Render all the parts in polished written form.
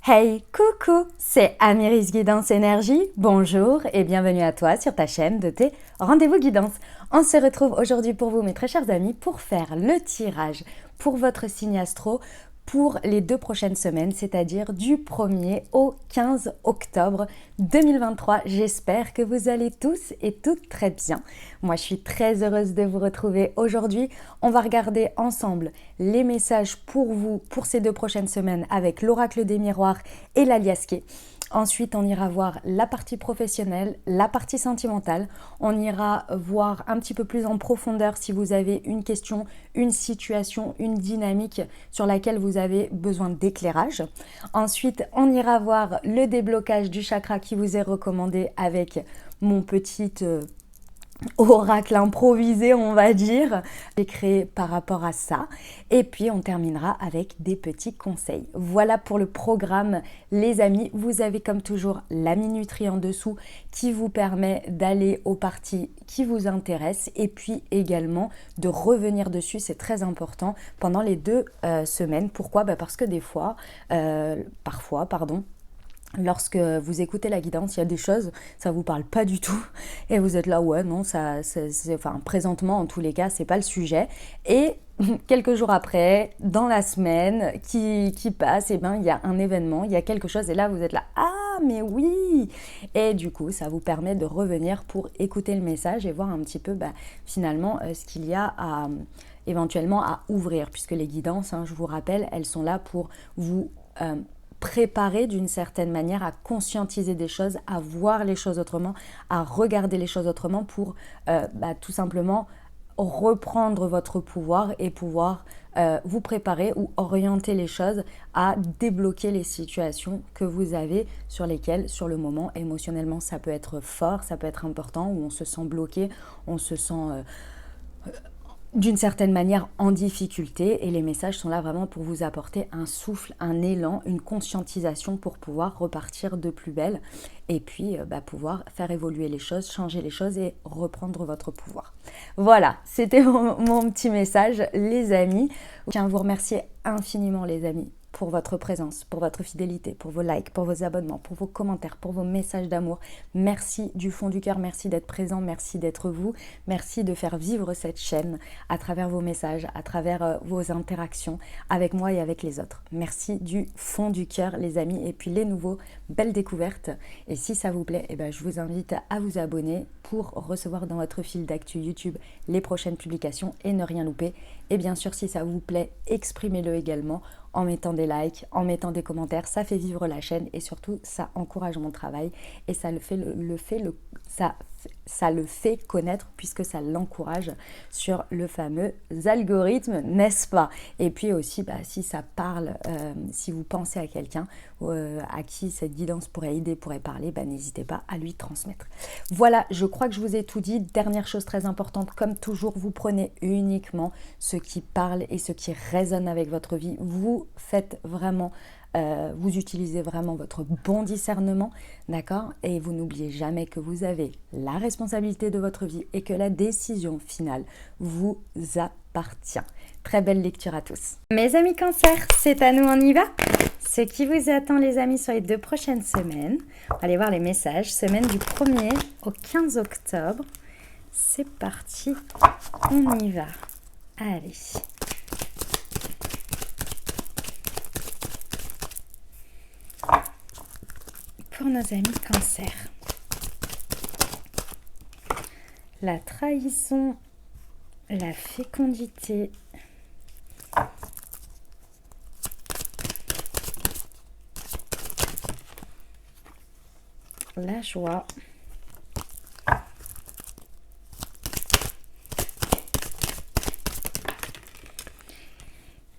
Hey, coucou, c'est Amiris Guidance Énergie. Bonjour et bienvenue à toi sur ta chaîne de tes rendez-vous guidance. On se retrouve aujourd'hui pour vous, mes très chers amis, pour faire le tirage pour votre signe astro pour les 2 prochaines semaines, c'est-à-dire du 1er au 15 octobre 2023. J'espère que vous allez tous et toutes très bien. Moi, je suis très heureuse de vous retrouver aujourd'hui. On va regarder ensemble les messages pour vous pour ces 2 prochaines semaines avec l'oracle des miroirs et l'aliasqué. Ensuite, on ira voir la partie professionnelle, la partie sentimentale. On ira voir un petit peu plus en profondeur si vous avez une question, une situation, une dynamique sur laquelle vous avez besoin d'éclairage. Ensuite, on ira voir le déblocage du chakra qui vous est recommandé avec mon petit oracle improvisé, on va dire, j'ai créé par rapport à ça. Et puis on terminera avec des petits conseils. Voilà pour le programme, les amis. Vous avez comme toujours la minuterie en dessous qui vous permet d'aller aux parties qui vous intéressent et puis également de revenir dessus, c'est très important pendant les 2 semaines. Pourquoi ? Parce que des fois, parfois, lorsque vous écoutez la guidance, il y a des choses, ça vous parle pas du tout et vous êtes là, ouais, non, enfin, présentement, en tous les cas, c'est pas le sujet. Et quelques jours après, dans la semaine qui passe, et ben, il y a un événement, il y a quelque chose et là, vous êtes là, ah, mais oui! Et du coup, ça vous permet de revenir pour écouter le message et voir un petit peu, finalement, ce qu'il y a éventuellement à ouvrir, puisque les guidances, je vous rappelle, elles sont là pour vous préparer d'une certaine manière à conscientiser des choses, à voir les choses autrement, à regarder les choses autrement pour tout simplement reprendre votre pouvoir et pouvoir vous préparer ou orienter les choses à débloquer les situations que vous avez sur lesquelles, sur le moment, émotionnellement, ça peut être fort, ça peut être important, où on se sent bloqué, on se sent d'une certaine manière en difficulté, et les messages sont là vraiment pour vous apporter un souffle, un élan, une conscientisation pour pouvoir repartir de plus belle et puis pouvoir faire évoluer les choses, changer les choses et reprendre votre pouvoir. Voilà, c'était mon petit message, les amis. Je tiens à vous remercier infiniment, les amis, pour votre présence, pour votre fidélité, pour vos likes, pour vos abonnements, pour vos commentaires, pour vos messages d'amour. Merci du fond du cœur, merci d'être présent, merci d'être vous, merci de faire vivre cette chaîne à travers vos messages, à travers vos interactions avec moi et avec les autres. Merci du fond du cœur, les amis, et puis les nouveaux, belles découvertes. Et si ça vous plaît, je vous invite à vous abonner pour recevoir dans votre fil d'actu YouTube les prochaines publications et ne rien louper. Et bien sûr, si ça vous plaît, exprimez-le également en mettant des likes, en mettant des commentaires. Ça fait vivre la chaîne et surtout, ça encourage mon travail et ça le fait connaître puisque ça l'encourage sur le fameux algorithme, n'est-ce pas? Et puis aussi, si ça parle, si vous pensez à quelqu'un à qui cette guidance pourrait aider, pourrait parler, n'hésitez pas à lui transmettre. Voilà, je crois que je vous ai tout dit. Dernière chose très importante, comme toujours, vous prenez uniquement ce qui parle et ce qui résonne avec votre vie. Vous faites vraiment, vous utilisez vraiment votre bon discernement, d'accord? Et vous n'oubliez jamais que vous avez la responsabilité de votre vie et que la décision finale vous appartient. Très belle lecture à tous. Mes amis Cancer, c'est à nous, on y va? Ce qui vous attend, les amis, sur les 2 prochaines semaines. On va aller voir les messages. Semaine du 1er au 15 octobre. C'est parti, on y va. Allez. Pour nos amis Cancer. La trahison, la fécondité, la joie,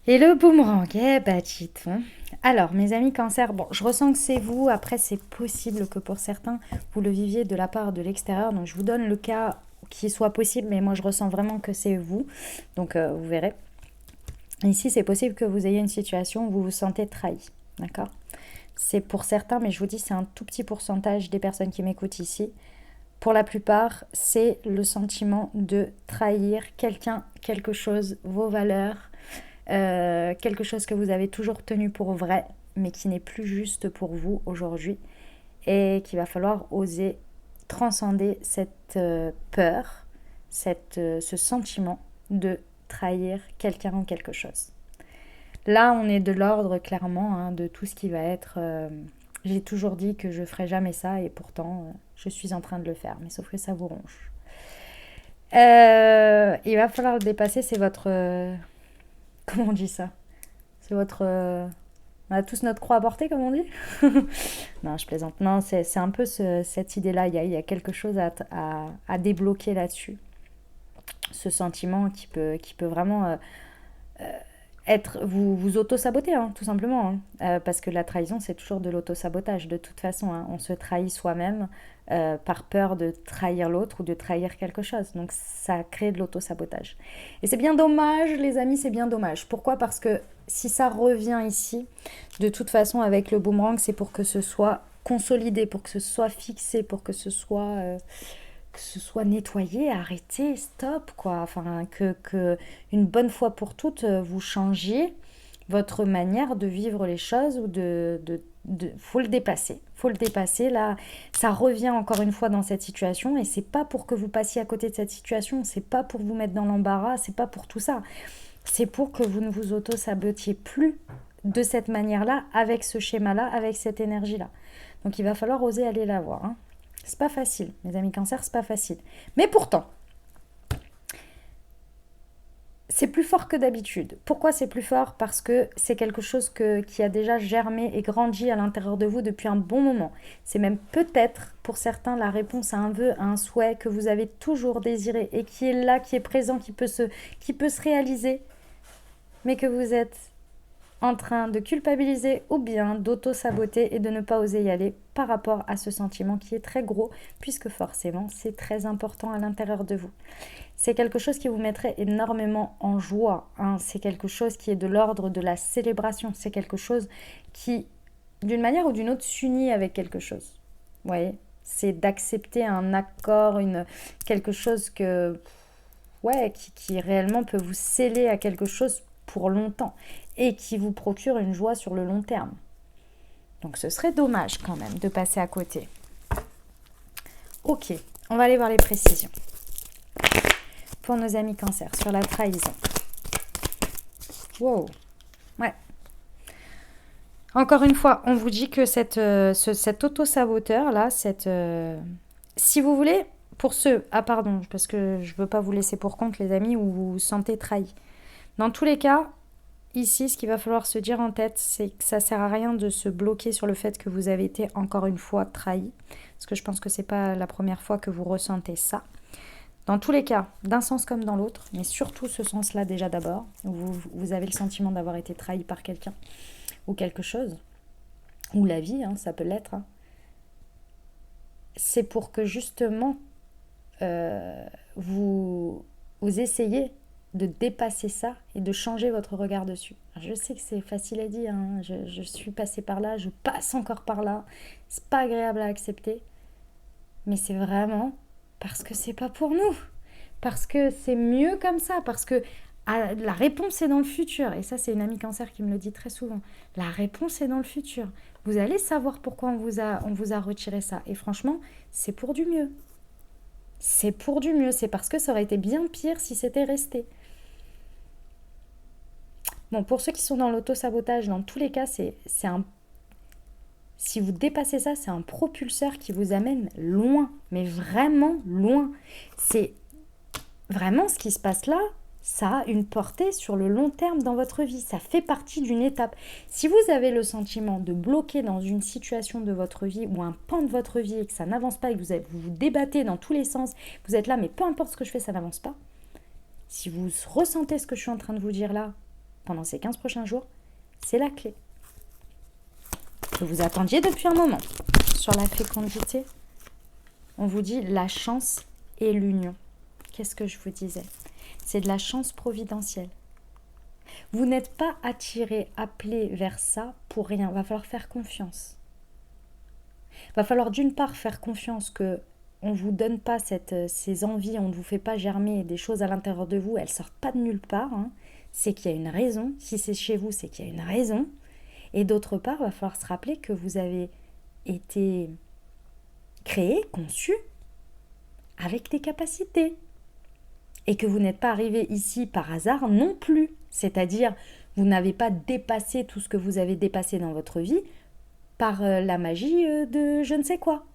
et le boomerang. Dites-on. Alors, mes amis Cancer, bon, je ressens que c'est vous. Après, c'est possible que pour certains, vous le viviez de la part de l'extérieur. Donc, je vous donne le cas qui soit possible, mais moi, je ressens vraiment que c'est vous. Donc, vous verrez. Ici, c'est possible que vous ayez une situation où vous vous sentez trahi. D'accord ? C'est pour certains, mais je vous dis, c'est un tout petit pourcentage des personnes qui m'écoutent ici. Pour la plupart, c'est le sentiment de trahir quelqu'un, quelque chose, vos valeurs, quelque chose que vous avez toujours tenu pour vrai, mais qui n'est plus juste pour vous aujourd'hui et qu'il va falloir oser transcender cette peur, ce sentiment de trahir quelqu'un ou quelque chose. Là, on est de l'ordre clairement de tout ce qui va être... j'ai toujours dit que je ferais jamais ça et pourtant je suis en train de le faire, mais sauf que ça vous ronge. Il va falloir le dépasser, c'est votre... comment on dit ça? C'est votre... on a tous notre croix à porter, comme on dit. Non, je plaisante. Non, c'est un peu cette idée-là. Il y a quelque chose à débloquer là-dessus. Ce sentiment qui peut vraiment vous auto-saboter, tout simplement. Parce que la trahison, c'est toujours de l'auto-sabotage. De toute façon, on se trahit soi-même par peur de trahir l'autre ou de trahir quelque chose. Donc, ça crée de l'auto-sabotage. Et c'est bien dommage, les amis, c'est bien dommage. Pourquoi ? Parce que si ça revient ici, de toute façon, avec le boomerang, c'est pour que ce soit consolidé, pour que ce soit fixé, pour que ce soit nettoyé, arrêté, stop, quoi. Enfin, que une bonne fois pour toutes, vous changiez votre manière de vivre les choses ou faut le dépasser. Faut le dépasser. Là, ça revient encore une fois dans cette situation et c'est pas pour que vous passiez à côté de cette situation, c'est pas pour vous mettre dans l'embarras, c'est pas pour tout ça. C'est pour que vous ne vous auto-sabotiez plus de cette manière-là, avec ce schéma-là, avec cette énergie-là. Donc il va falloir oser aller la voir. C'est pas facile, mes amis Cancer, c'est pas facile. Mais pourtant, c'est plus fort que d'habitude. Pourquoi c'est plus fort ? Parce que c'est quelque chose qui a déjà germé et grandi à l'intérieur de vous depuis un bon moment. C'est même peut-être, pour certains, la réponse à un vœu, à un souhait que vous avez toujours désiré et qui est là, qui est présent, qui peut se réaliser, mais que vous êtes en train de culpabiliser ou bien d'auto-saboter et de ne pas oser y aller par rapport à ce sentiment qui est très gros, puisque forcément c'est très important à l'intérieur de vous. C'est quelque chose qui vous mettrait énormément en joie, c'est quelque chose qui est de l'ordre de la célébration, c'est quelque chose qui, d'une manière ou d'une autre, s'unit avec quelque chose. Vous voyez ? C'est d'accepter un accord, quelque chose qui réellement peut vous sceller à quelque chose pour longtemps et qui vous procure une joie sur le long terme. Donc ce serait dommage quand même de passer à côté. Ok, on va aller voir les précisions. Pour nos amis Cancer, sur la trahison. Wow, ouais. Encore une fois, on vous dit que cet auto-saboteur là, si vous voulez, pour ceux, pardon, parce que je ne veux pas vous laisser pour compte les amis, où vous vous sentez trahi. Dans tous les cas, ici, ce qu'il va falloir se dire en tête, c'est que ça ne sert à rien de se bloquer sur le fait que vous avez été encore une fois trahi. Parce que je pense que ce n'est pas la première fois que vous ressentez ça. Dans tous les cas, d'un sens comme dans l'autre, mais surtout ce sens-là déjà d'abord, où vous avez le sentiment d'avoir été trahi par quelqu'un ou quelque chose, ou la vie, ça peut l'être. C'est pour que justement vous essayez de dépasser ça et de changer votre regard dessus. Alors, je sais que c'est facile à dire, je suis passée par là, je passe encore par là, c'est pas agréable à accepter, mais c'est vraiment parce que c'est pas pour nous, parce que c'est mieux comme ça, parce que la réponse est dans le futur, et ça c'est une amie Cancer qui me le dit très souvent, la réponse est dans le futur, vous allez savoir pourquoi on vous a retiré ça, et franchement c'est pour du mieux. C'est pour du mieux, c'est parce que ça aurait été bien pire si c'était resté. Bon, pour ceux qui sont dans l'auto-sabotage, dans tous les cas, si vous dépassez ça, c'est un propulseur qui vous amène loin, mais vraiment loin. C'est vraiment ce qui se passe là, ça a une portée sur le long terme dans votre vie. Ça fait partie d'une étape. Si vous avez le sentiment de bloquer dans une situation de votre vie ou un pan de votre vie et que ça n'avance pas et que vous vous débattez dans tous les sens, vous êtes là, mais peu importe ce que je fais, ça n'avance pas. Si vous ressentez ce que je suis en train de vous dire là, pendant ces 15 prochains jours, c'est la clé. Que vous attendiez depuis un moment. Sur la fécondité, on vous dit la chance et l'union. Qu'est-ce que je vous disais ? C'est de la chance providentielle. Vous n'êtes pas attiré, appelé vers ça pour rien. Il va falloir faire confiance. Il va falloir d'une part faire confiance que on ne vous donne pas ces envies, on ne vous fait pas germer des choses à l'intérieur de vous, elles ne sortent pas de nulle part. C'est qu'il y a une raison. Si c'est chez vous, c'est qu'il y a une raison. Et d'autre part, il va falloir se rappeler que vous avez été créé, conçu, avec des capacités. Et que vous n'êtes pas arrivé ici par hasard non plus. C'est-à-dire, vous n'avez pas dépassé tout ce que vous avez dépassé dans votre vie par la magie de je ne sais quoi.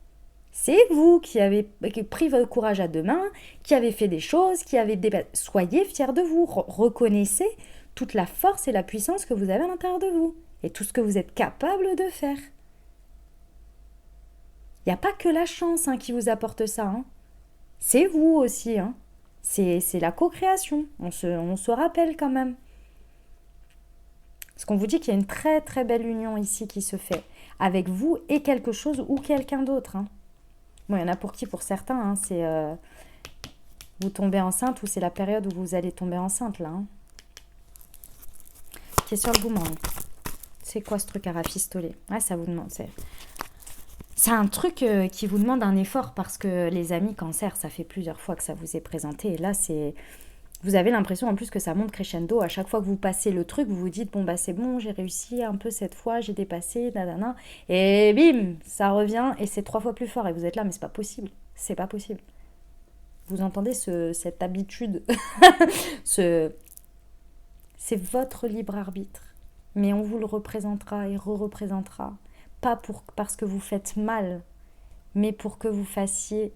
C'est vous qui avez pris votre courage à deux mains, qui avez fait des choses, qui avez dépassé. Soyez fiers de vous. Reconnaissez toute la force et la puissance que vous avez à l'intérieur de vous. Et tout ce que vous êtes capable de faire. Il n'y a pas que la chance qui vous apporte ça. C'est vous aussi. C'est la co-création. On se rappelle quand même. Parce qu'on vous dit qu'il y a une très très belle union ici qui se fait. Avec vous et quelque chose ou quelqu'un d'autre. Bon, il y en a pour qui, pour certains, c'est vous tombez enceinte ou c'est la période où vous allez tomber enceinte là. Qui est sur le boomerang. C'est quoi ce truc à rafistoler? Ouais, ça vous demande. C'est un truc qui vous demande un effort parce que les amis cancer, ça fait plusieurs fois que ça vous est présenté. Et là, vous avez l'impression en plus que ça monte crescendo. À chaque fois que vous passez le truc, vous vous dites, bon, bah c'est bon, j'ai réussi un peu cette fois, j'ai dépassé, nanana. Et bim, ça revient et c'est 3 fois plus fort. Et vous êtes là, mais c'est pas possible. C'est pas possible. Vous entendez cette habitude C'est votre libre arbitre. Mais on vous le représentera et re-représentera. Pas parce que vous faites mal, mais pour que vous fassiez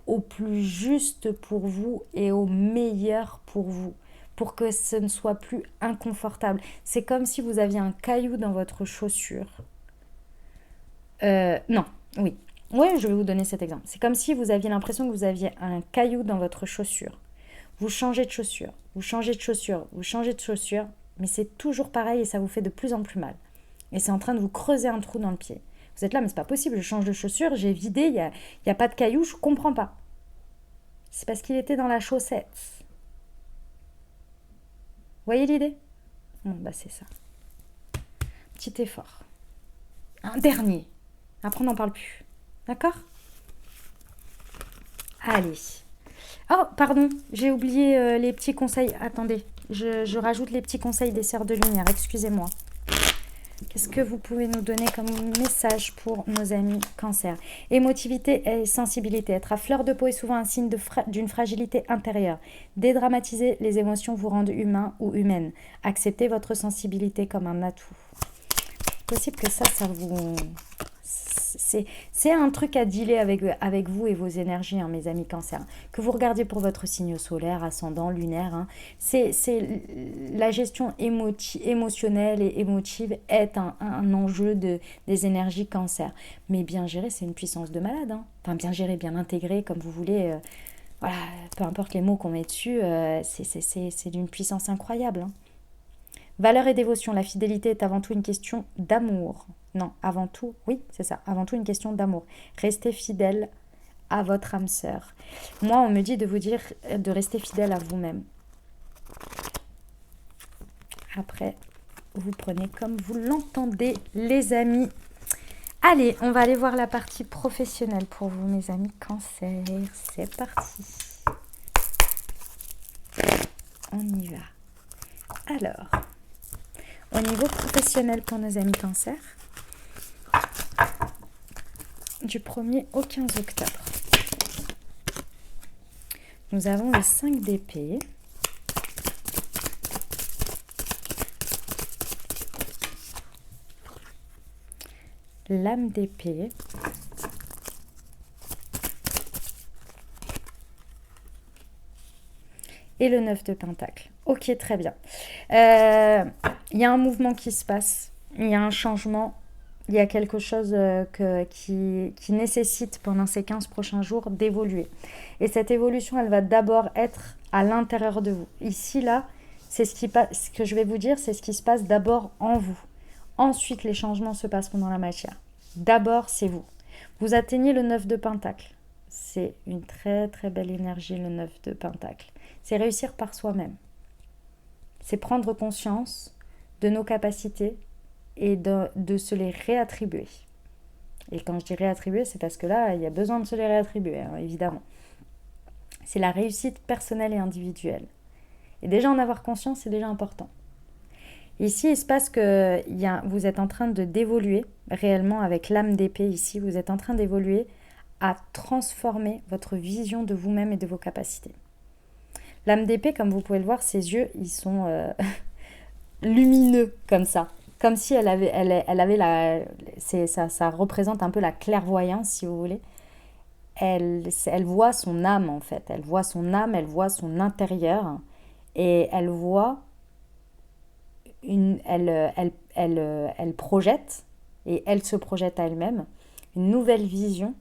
au plus juste pour vous et au meilleur pour vous, pour que ce ne soit plus inconfortable. C'est comme si vous aviez un caillou dans votre chaussure. Non, oui. Oui, je vais vous donner cet exemple. C'est comme si vous aviez l'impression que vous aviez un caillou dans votre chaussure. Vous changez de chaussure, vous changez de chaussure, vous changez de chaussure, mais c'est toujours pareil et ça vous fait de plus en plus mal. Et c'est en train de vous creuser un trou dans le pied. Vous êtes là, mais c'est pas possible, je change de chaussure, j'ai vidé, il y a pas de caillou, je comprends pas. C'est parce qu'il était dans la chaussette. Vous voyez l'idée? Bon, bah c'est ça. Petit effort. Un dernier. Après, on n'en parle plus. D'accord? Allez. Oh, pardon, j'ai oublié les petits conseils. Attendez, je rajoute les petits conseils des sœurs de lumière. Excusez-moi. Qu'est-ce que vous pouvez nous donner comme message pour nos amis cancer? Émotivité et sensibilité. Être à fleur de peau est souvent un signe d'une fragilité intérieure. Dédramatiser les émotions vous rendent humain ou humaine. Acceptez votre sensibilité comme un atout. Possible que ça vous... C'est un truc à dealer avec vous et vos énergies, mes amis cancer. Que vous regardiez pour votre signe solaire, ascendant, lunaire. C'est la gestion émotionnelle et émotive est un enjeu des énergies cancer. Mais bien gérer, c'est une puissance de malade. Enfin, bien gérer, bien intégrer, comme vous voulez. Voilà, peu importe les mots qu'on met dessus, c'est d'une puissance incroyable. Valeur et dévotion. La fidélité est avant tout une question d'amour. Non, avant tout, oui, c'est ça. Avant tout une question d'amour. Restez fidèle à votre âme sœur. Moi, on me dit de vous dire de rester fidèle à vous-même. Après, vous prenez comme vous l'entendez, les amis. Allez, on va aller voir la partie professionnelle pour vous, mes amis cancer. C'est parti. On y va. Alors, au niveau professionnel pour nos amis cancer, du 1er au 15 octobre, nous avons les 5 d'épée, l'âme d'épée, et le 9 de pentacle. Ok, très bien. Il y a un mouvement qui se passe, il y a un changement, il y a quelque chose qui nécessite pendant ces 15 prochains jours d'évoluer. Et cette évolution, elle va d'abord être à l'intérieur de vous. Ici, là, c'est ce que je vais vous dire, c'est ce qui se passe d'abord en vous. Ensuite, les changements se passeront dans la matière. D'abord, c'est vous. Vous atteignez le 9 de pentacle. C'est une très très belle énergie, le 9 de pentacle. C'est réussir par soi-même. C'est prendre conscience de nos capacités et de se les réattribuer. Et quand je dis réattribuer, c'est parce que là, il y a besoin de se les réattribuer, évidemment. C'est la réussite personnelle et individuelle. Et déjà, en avoir conscience, c'est déjà important. Ici, il se passe que vous êtes en train d'évoluer réellement avec l'âme d'épée ici. Vous êtes en train d'évoluer à transformer votre vision de vous-même et de vos capacités. L'âme d'épée, comme vous pouvez le voir, ses yeux, ils sont lumineux comme ça. Comme si elle avait ça représente un peu la clairvoyance, si vous voulez. Elle voit son âme, en fait. Elle voit son âme, elle voit son intérieur. Et elle voit, elle projette, et elle se projette à elle-même, une nouvelle vision.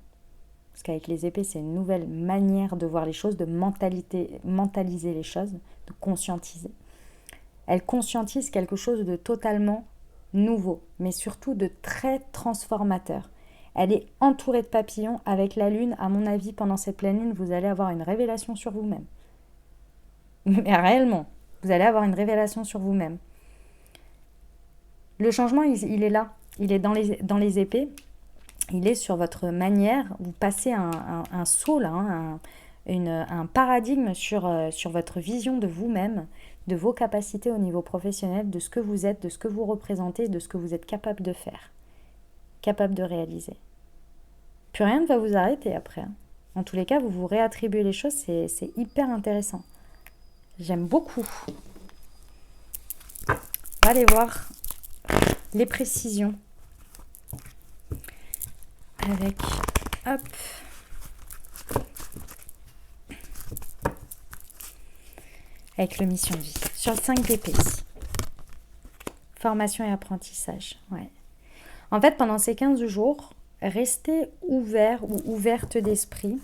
Parce qu'avec les épées, c'est une nouvelle manière de voir les choses, de mentaliser les choses, de conscientiser. Elle conscientise quelque chose de totalement nouveau, mais surtout de très transformateur. Elle est entourée de papillons avec la lune. À mon avis, pendant cette pleine lune, vous allez avoir une révélation sur vous-même. Mais réellement, vous allez avoir une révélation sur vous-même. Le changement, il est là. Il est dans les épées. Il est sur votre manière. Vous passez un saut, là, un paradigme sur votre vision de vous-même, de vos capacités au niveau professionnel, de ce que vous êtes, de ce que vous représentez, de ce que vous êtes capable de faire, capable de réaliser. Plus rien ne va vous arrêter après. En tous les cas, vous vous réattribuez les choses, c'est hyper intéressant. J'aime beaucoup. On va aller voir les précisions. Avec, hop, avec le mission de vie. Sur le 5 d'épée ici. Formation et apprentissage. Ouais. En fait, pendant ces 15 jours, restez ouvert ou ouverte d'esprit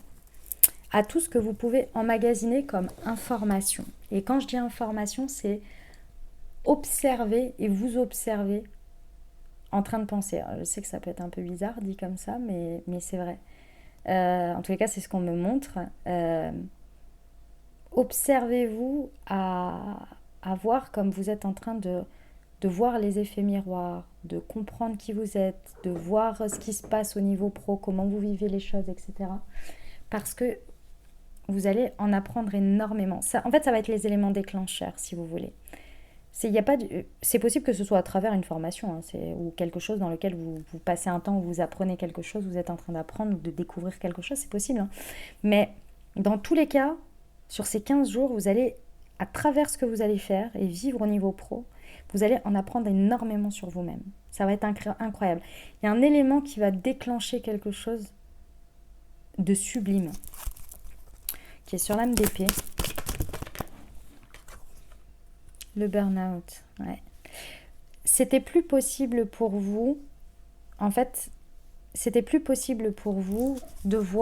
à tout ce que vous pouvez emmagasiner comme information. Et quand je dis information, c'est observer et vous observer en train de penser. Alors, je sais que ça peut être un peu bizarre dit comme ça, mais c'est vrai. En tous les cas, c'est ce qu'on me montre. Observez-vous à voir comme vous êtes en train de voir les effets miroirs, de comprendre qui vous êtes, de voir ce qui se passe au niveau pro, comment vous vivez les choses, etc. Parce que vous allez en apprendre énormément. En fait, ça va être les éléments déclencheurs, si vous voulez. C'est possible que ce soit à travers une formation, hein, ou quelque chose dans lequel vous passez un temps où vous apprenez quelque chose, vous êtes en train d'apprendre ou de découvrir quelque chose, c'est possible. Hein. Mais dans tous les cas, sur ces 15 jours, vous allez, à travers ce que vous allez faire et vivre au niveau pro, vous allez en apprendre énormément sur vous-même. Ça va être incroyable. Il y a un élément qui va déclencher quelque chose de sublime, qui est sur l'âme d'épée. Le burn-out, ouais. C'était plus possible pour vous, en fait, c'était plus possible pour vous de vous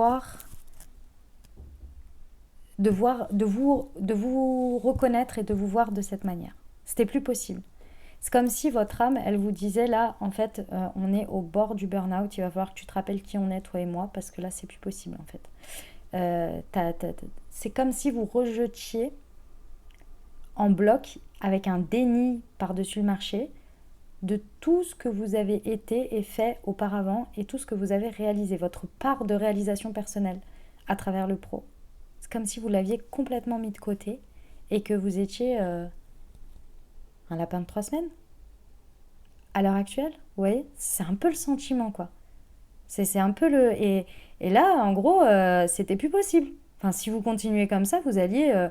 reconnaître et de vous voir de cette manière. C'était plus possible. C'est comme si votre âme, elle vous disait là, en fait, on est au bord du burn-out, il va falloir que tu te rappelles qui on est, toi et moi, parce que là, c'est plus possible, en fait. C'est comme si vous rejetiez en bloc, avec un déni par-dessus le marché, de tout ce que vous avez été et fait auparavant et tout ce que vous avez réalisé, votre part de réalisation personnelle à travers le pro. C'est comme si vous l'aviez complètement mis de côté et que vous étiez un lapin de 3 semaines. À l'heure actuelle, vous voyez, c'est un peu le sentiment, quoi. C'est un peu le... Et là, en gros, c'était plus possible. Enfin, si vous continuez comme ça, vous alliez...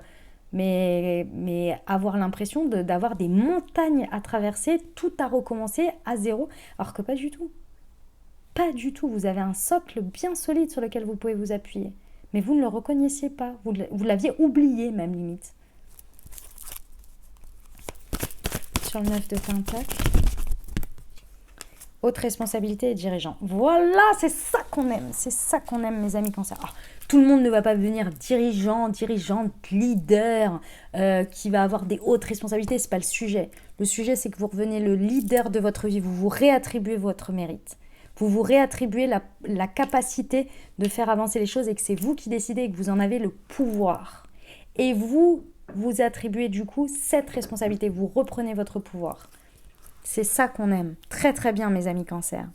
mais avoir l'impression d'avoir des montagnes à traverser, tout à recommencer à zéro, alors que pas du tout. Pas du tout. Vous avez un socle bien solide sur lequel vous pouvez vous appuyer. Mais vous ne le reconnaissiez pas. Vous l'aviez oublié, même limite. Sur le 9 de Pentacle. Haute responsabilité et dirigeant. Voilà, c'est ça qu'on aime. C'est ça qu'on aime, mes amis Cancer. Alors, tout le monde ne va pas devenir dirigeante, leader, qui va avoir des hautes responsabilités. C'est pas le sujet. Le sujet, c'est que vous revenez le leader de votre vie. Vous vous réattribuez votre mérite. Vous vous réattribuez la capacité de faire avancer les choses et que c'est vous qui décidez et que vous en avez le pouvoir. Et vous attribuez du coup cette responsabilité. Vous reprenez votre pouvoir. C'est ça qu'on aime. Très très bien, mes amis Cancer.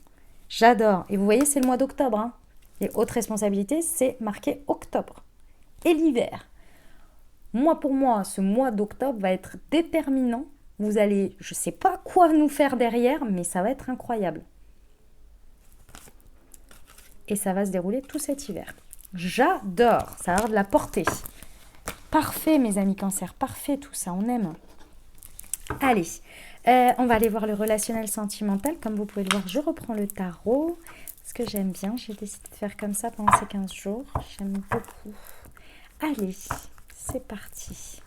J'adore. Et vous voyez, c'est le mois d'octobre. Hein. Les hautes responsabilités, c'est marqué octobre. Et l'hiver. Moi, pour moi, ce mois d'octobre va être déterminant Vous allez, je ne sais pas quoi nous faire derrière, mais ça va être incroyable. Et ça va se dérouler tout cet hiver. J'adore, ça va avoir de la portée. Parfait, mes amis cancer, parfait tout ça, on aime. Allez, on va aller voir le relationnel sentimental. Comme vous pouvez le voir, je reprends le tarot. Ce que j'aime bien, j'ai décidé de faire comme ça pendant ces 15 jours. J'aime beaucoup. Allez, c'est parti.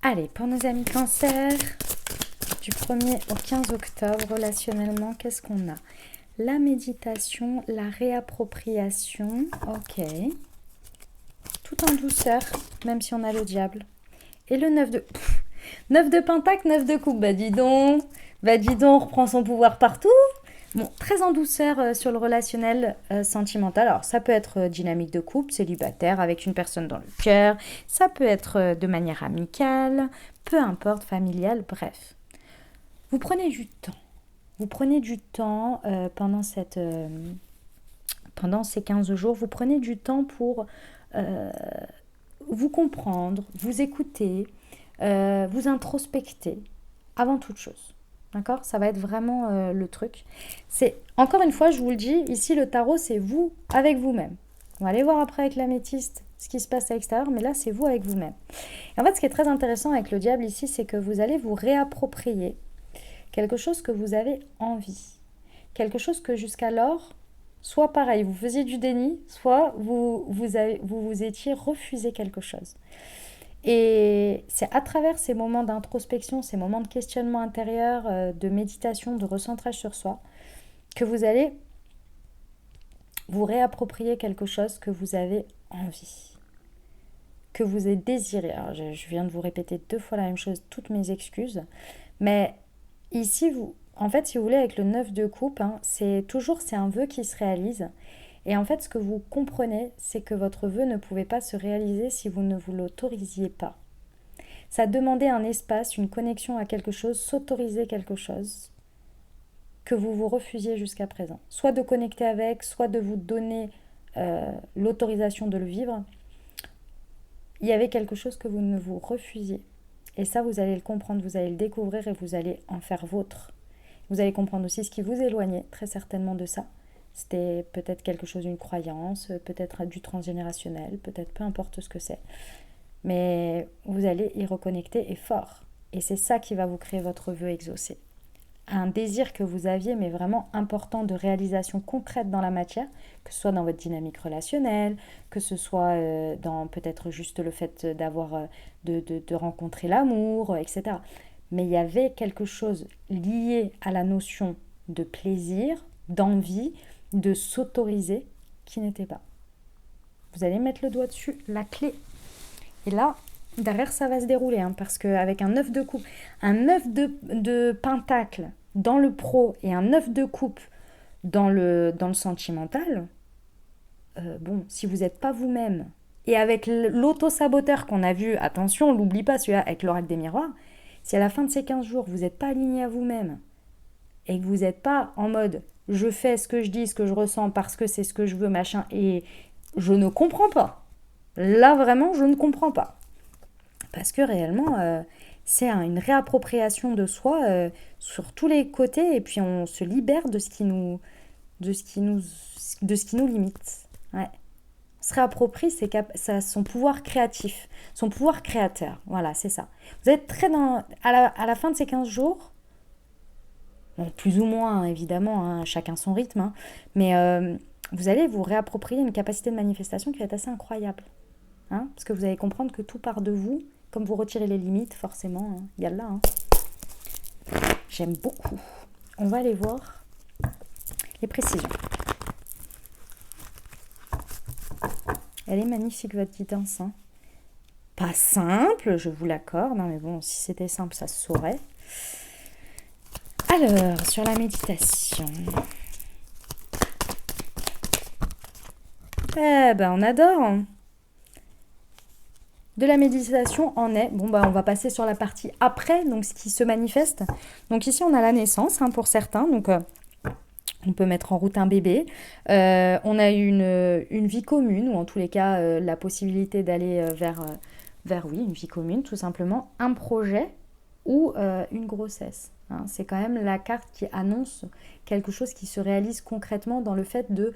Allez, pour nos amis cancer, du 1er au 15 octobre, relationnellement, qu'est-ce qu'on a? La méditation, la réappropriation, ok. Tout en douceur, même si on a le diable. Et le 9 de... 9 de pentacle, 9 de coupe, bah dis donc, on reprend son pouvoir partout. Bon, très en douceur sur le relationnel sentimental. Alors, ça peut être dynamique de couple, célibataire, avec une personne dans le cœur. Ça peut être de manière amicale, peu importe, familiale, bref. Vous prenez du temps. Vous prenez du temps pendant ces 15 jours. Vous prenez du temps pour vous comprendre, vous écouter, vous introspecter avant toute chose. D'accord? Ça va être vraiment le truc. C'est, encore une fois, je vous le dis, ici le tarot, c'est vous avec vous-même. On va aller voir après avec l'améthyste ce qui se passe à l'extérieur, mais là, c'est vous avec vous-même. Et en fait, ce qui est très intéressant avec le diable ici, c'est que vous allez vous réapproprier quelque chose que vous avez envie. Quelque chose que jusqu'alors, soit pareil, vous faisiez du déni, soit vous étiez refusé quelque chose. Et c'est à travers ces moments d'introspection, ces moments de questionnement intérieur, de méditation, de recentrage sur soi, que vous allez vous réapproprier quelque chose que vous avez envie, que vous avez désiré. Alors, je viens de vous répéter 2 fois la même chose, toutes mes excuses. Mais ici, en fait, si vous voulez, avec le 9 de coupe, c'est un vœu qui se réalise. Et en fait, ce que vous comprenez, c'est que votre vœu ne pouvait pas se réaliser si vous ne vous l'autorisiez pas. Ça demandait un espace, une connexion à quelque chose, s'autoriser quelque chose que vous vous refusiez jusqu'à présent. Soit de connecter avec, soit de vous donner l'autorisation de le vivre. Il y avait quelque chose que vous ne vous refusiez. Et ça, vous allez le comprendre, vous allez le découvrir et vous allez en faire vôtre. Vous allez comprendre aussi ce qui vous éloignait très certainement de ça. C'était peut-être quelque chose, une croyance, peut-être du transgénérationnel, peut-être peu importe ce que c'est. Mais vous allez y reconnecter et fort. Et c'est ça qui va vous créer votre vœu exaucé. Un désir que vous aviez, mais vraiment important, de réalisation concrète dans la matière, que ce soit dans votre dynamique relationnelle, que ce soit dans peut-être juste le fait de rencontrer l'amour, etc. Mais il y avait quelque chose lié à la notion de plaisir, d'envie, de s'autoriser qui n'était pas. Vous allez mettre le doigt dessus, la clé. Et là, derrière, ça va se dérouler, parce qu'avec un 9 de coupe, un 9 de pentacle dans le pro et un 9 de coupe dans le sentimental, si vous n'êtes pas vous-même, et avec l'auto-saboteur qu'on a vu, attention, on l'oublie pas, celui-là, avec l'oracle des miroirs, si à la fin de ces 15 jours, vous n'êtes pas aligné à vous-même, et que vous n'êtes pas en mode je fais ce que je dis, ce que je ressens parce que c'est ce que je veux, machin, et je ne comprends pas. Là, vraiment, je ne comprends pas. Parce que réellement, c'est une réappropriation de soi sur tous les côtés, et puis on se libère de ce qui nous limite. Ouais. Se réapproprie, c'est son pouvoir créatif, son pouvoir créateur. Voilà, c'est ça. Vous êtes très à la fin de ces 15 jours, bon, plus ou moins, évidemment, chacun son rythme, mais vous allez vous réapproprier une capacité de manifestation qui va être assez incroyable. Parce que vous allez comprendre que tout part de vous. Comme vous retirez les limites, forcément, il y a là. J'aime beaucoup. On va aller voir les précisions. Elle est magnifique, votre guidance. Pas simple, je vous l'accorde. Mais bon, si c'était simple, ça se saurait. Alors, sur la méditation. On adore. de la méditation en est, bon bah on va passer sur la partie après, donc ce qui se manifeste. Donc ici on a la naissance pour certains, donc on peut mettre en route un bébé. On a une vie commune, ou en tous les cas la possibilité d'aller vers oui, une vie commune tout simplement, un projet ou une grossesse. C'est quand même la carte qui annonce quelque chose qui se réalise concrètement dans le fait de...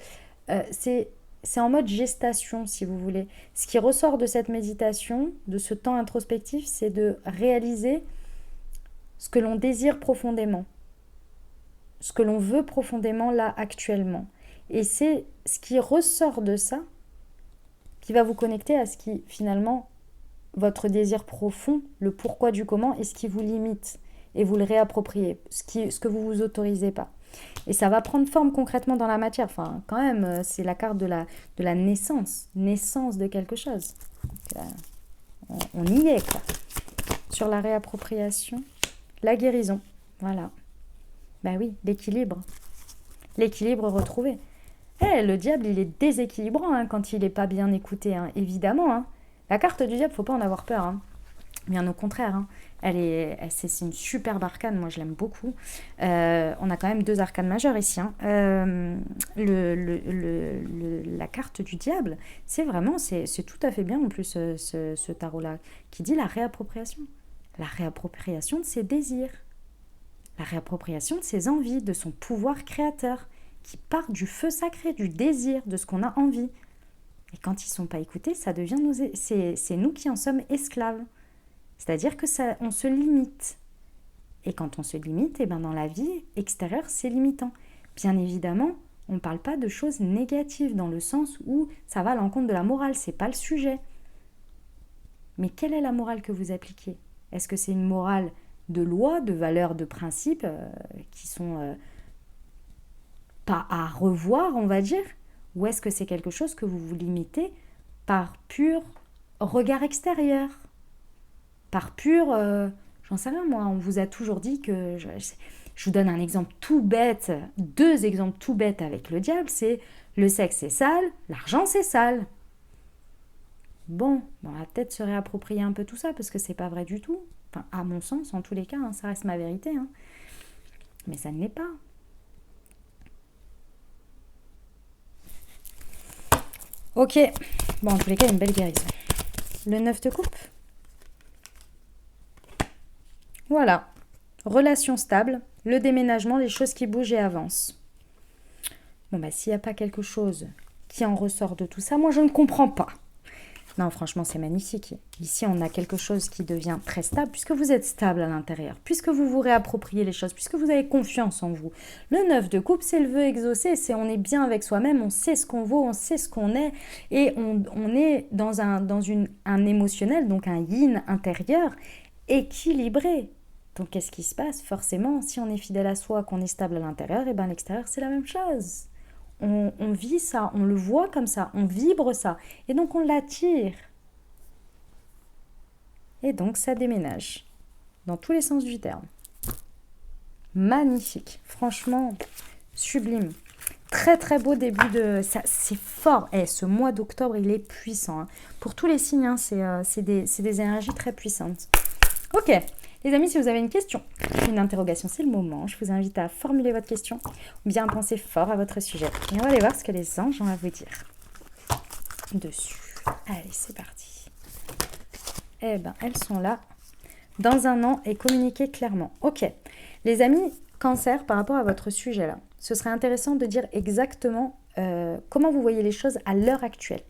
c'est en mode gestation, si vous voulez. Ce qui ressort de cette méditation, de ce temps introspectif, c'est de réaliser ce que l'on désire profondément, ce que l'on veut profondément là, actuellement. Et c'est ce qui ressort de ça qui va vous connecter à ce qui, finalement, votre désir profond, le pourquoi du comment, et ce qui vous limite, et vous le réappropriez, ce que vous vous autorisez pas. Et ça va prendre forme concrètement dans la matière. Enfin, quand même, c'est la carte de la naissance de quelque chose. On y est, quoi. Sur la réappropriation, la guérison, voilà. Ben oui, l'équilibre retrouvé. Le diable, il est déséquilibrant quand il n'est pas bien écouté, évidemment. La carte du diable, faut pas en avoir peur. Bien au contraire, c'est une superbe arcane, moi je l'aime beaucoup. On a quand même 2 arcanes majeures ici. La carte du diable, c'est tout à fait bien en plus ce tarot-là, qui dit la réappropriation. La réappropriation de ses désirs, la réappropriation de ses envies, de son pouvoir créateur, qui part du feu sacré, du désir, de ce qu'on a envie. Et quand ils ne sont pas écoutés, ça devient c'est nous qui en sommes esclaves. C'est-à-dire que on se limite. Et quand on se limite, dans la vie extérieure, c'est limitant. Bien évidemment, on ne parle pas de choses négatives dans le sens où ça va à l'encontre de la morale, c'est pas le sujet. Mais quelle est la morale que vous appliquez? Est-ce que c'est une morale de loi, de valeurs, de principes qui sont pas à revoir, on va dire? Ou est-ce que c'est quelque chose que vous vous limitez par pur regard extérieur? Par pur, j'en sais rien moi, on vous a toujours dit que... Je vous donne un exemple tout bête, 2 exemples tout bêtes avec le diable, c'est le sexe c'est sale, l'argent c'est sale. Bon, on va peut-être se réapproprier un peu tout ça, parce que c'est pas vrai du tout. Enfin, à mon sens, en tous les cas, ça reste ma vérité. Mais ça ne l'est pas. Ok, bon, en tous les cas, une belle guérison. Le 9 de coupe. Voilà. Relation stable, le déménagement, les choses qui bougent et avancent. Bon, s'il n'y a pas quelque chose qui en ressort de tout ça, moi, je ne comprends pas. Non, franchement, c'est magnifique. Ici, on a quelque chose qui devient très stable, puisque vous êtes stable à l'intérieur, puisque vous vous réappropriez les choses, puisque vous avez confiance en vous. Le 9 de coupe, c'est le vœu exaucé, c'est on est bien avec soi-même, on sait ce qu'on vaut, on sait ce qu'on est, et on est dans un émotionnel, donc un yin intérieur, équilibré. Donc, qu'est-ce qui se passe? Forcément, si on est fidèle à soi, qu'on est stable à l'intérieur, et l'extérieur, c'est la même chose. On vit ça, on le voit comme ça, on vibre ça. Et donc, on l'attire. Et donc, ça déménage. Dans tous les sens du terme. Magnifique. Franchement, sublime. Très, très beau début de... C'est fort. Ce mois d'octobre, il est puissant. Pour tous les signes, c'est des énergies très puissantes. Ok. Les amis, si vous avez une question, une interrogation, c'est le moment. Je vous invite à formuler votre question ou bien à penser fort à votre sujet. Et on va aller voir ce que les anges ont à vous dire dessus. Allez, c'est parti. Elles sont là. Dans un an et communiquer clairement. Ok. Les amis, Cancer, par rapport à votre sujet là, ce serait intéressant de dire exactement comment vous voyez les choses à l'heure actuelle.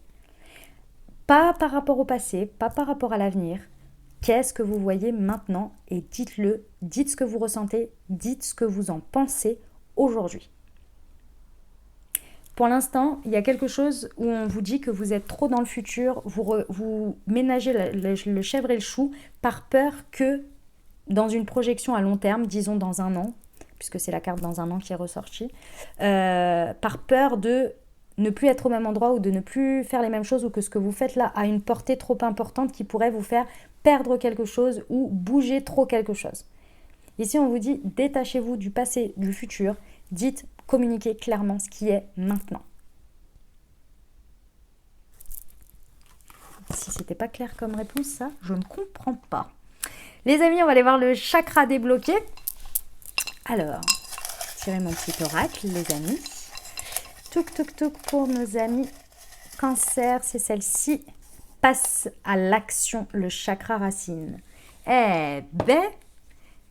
Pas par rapport au passé, pas par rapport à l'avenir. Qu'est-ce que vous voyez maintenant? Et dites-le, dites ce que vous ressentez, dites ce que vous en pensez aujourd'hui. Pour l'instant, il y a quelque chose où on vous dit que vous êtes trop dans le futur, vous ménagez le chèvre et le chou par peur que dans une projection à long terme, disons dans un an, puisque c'est la carte dans un an qui est ressortie, par peur de ne plus être au même endroit ou de ne plus faire les mêmes choses ou que ce que vous faites là a une portée trop importante qui pourrait vous faire perdre quelque chose ou bouger trop quelque chose. Ici, on vous dit détachez-vous du passé, du futur, dites, communiquez clairement ce qui est maintenant. Si c'était pas clair comme réponse, ça, je ne comprends pas. Les amis, on va aller voir le chakra débloqué. Alors, tirez mon petit oracle, les amis. Touk, touk, touk pour nos amis Cancer, c'est celle-ci. Passe à l'action, le chakra racine. Eh ben,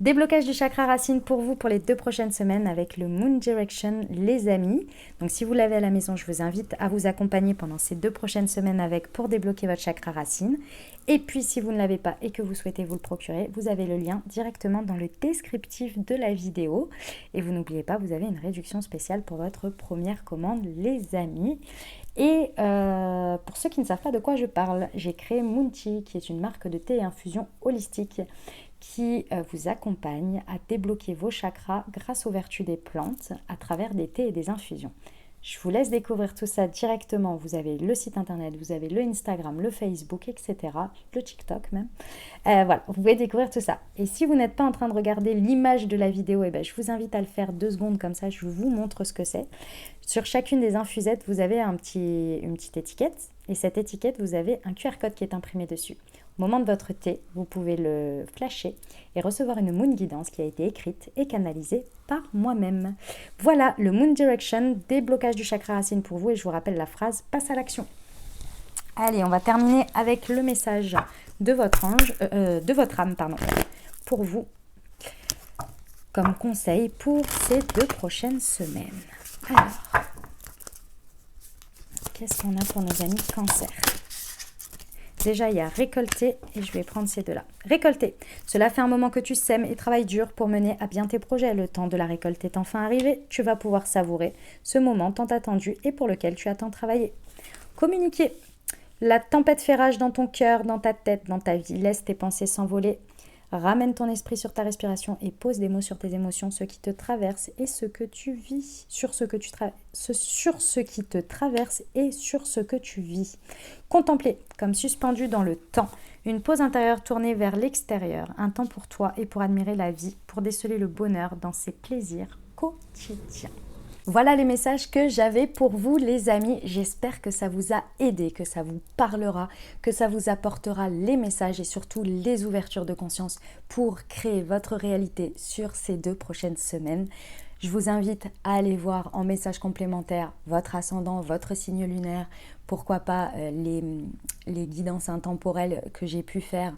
déblocage du chakra racine pour vous pour les 2 prochaines semaines avec le Moon Direction, les amis. Donc, si vous l'avez à la maison, je vous invite à vous accompagner pendant ces 2 prochaines semaines avec pour débloquer votre chakra racine. Et puis, si vous ne l'avez pas et que vous souhaitez vous le procurer, vous avez le lien directement dans le descriptif de la vidéo. Et vous n'oubliez pas, vous avez une réduction spéciale pour votre première commande, les amis. Et pour ceux qui ne savent pas de quoi je parle, j'ai créé Moon Tea, qui est une marque de thé et infusion holistique qui vous accompagne à débloquer vos chakras grâce aux vertus des plantes à travers des thés et des infusions. Je vous laisse découvrir tout ça directement. Vous avez le site internet, vous avez le Instagram, le Facebook, etc. Le TikTok même. Voilà, vous pouvez découvrir tout ça. Et si vous n'êtes pas en train de regarder l'image de la vidéo, eh ben, je vous invite à le faire 2 secondes comme ça, je vous montre ce que c'est. Sur chacune des infusettes, vous avez une petite étiquette. Et cette étiquette, vous avez un QR code qui est imprimé dessus. Au moment de votre thé, vous pouvez le flasher et recevoir une Moon Guidance qui a été écrite et canalisée par moi-même. Voilà le Moon Direction, déblocage du chakra racine pour vous. Et je vous rappelle la phrase, passe à l'action. Allez, on va terminer avec le message de votre ange, de votre âme, pardon, pour vous, comme conseil pour ces 2 prochaines semaines. Alors, qu'est-ce qu'on a pour nos amis Cancer ? Déjà, il y a récolter et je vais prendre ces 2-là. Récolter. Cela fait un moment que tu sèmes et travailles dur pour mener à bien tes projets. Le temps de la récolte est enfin arrivé. Tu vas pouvoir savourer ce moment tant attendu et pour lequel tu as tant travaillé. Communiquer. La tempête fait rage dans ton cœur, dans ta tête, dans ta vie. Laisse tes pensées s'envoler. Ramène ton esprit sur ta respiration et pose des mots sur tes émotions, ce qui te traverse et ce que tu vis, sur ce qui te traverse et sur ce que tu vis. Contempler, comme suspendu dans le temps, une pause intérieure tournée vers l'extérieur, un temps pour toi et pour admirer la vie, pour déceler le bonheur dans ses plaisirs quotidiens. Voilà les messages que j'avais pour vous les amis, j'espère que ça vous a aidé, que ça vous parlera, que ça vous apportera les messages et surtout les ouvertures de conscience pour créer votre réalité sur ces 2 prochaines semaines. Je vous invite à aller voir en message complémentaire votre ascendant, votre signe lunaire, pourquoi pas les guidances intemporelles que j'ai pu faire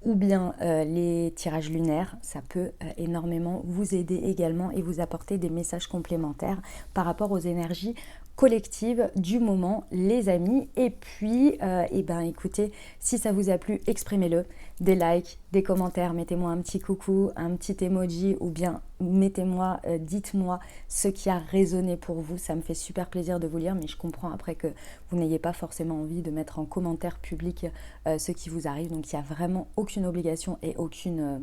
ou bien les tirages lunaires, ça peut énormément vous aider également et vous apporter des messages complémentaires par rapport aux énergies collectives du moment, les amis. Et puis, écoutez, si ça vous a plu, exprimez-le. Des likes, des commentaires, mettez-moi un petit coucou, un petit emoji ou bien mettez-moi, dites-moi ce qui a résonné pour vous. Ça me fait super plaisir de vous lire, mais je comprends après que vous n'ayez pas forcément envie de mettre en commentaire public ce qui vous arrive. Donc, il n'y a vraiment aucune obligation et aucune,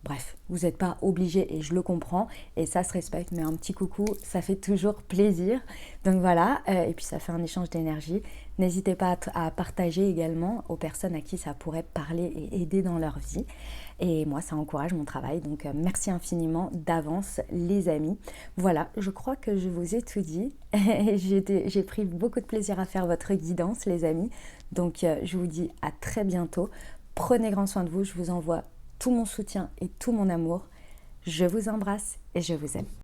bref, vous n'êtes pas obligé et je le comprends et ça se respecte, mais un petit coucou, ça fait toujours plaisir. Donc voilà, et puis ça fait un échange d'énergie. N'hésitez pas à partager également aux personnes à qui ça pourrait parler et aider dans leur vie. Et moi, ça encourage mon travail. Donc merci infiniment d'avance les amis. Voilà, je crois que je vous ai tout dit. J'ai pris beaucoup de plaisir à faire votre guidance les amis. Donc je vous dis à très bientôt. Prenez grand soin de vous, je vous envoie tout mon soutien et tout mon amour. Je vous embrasse et je vous aime.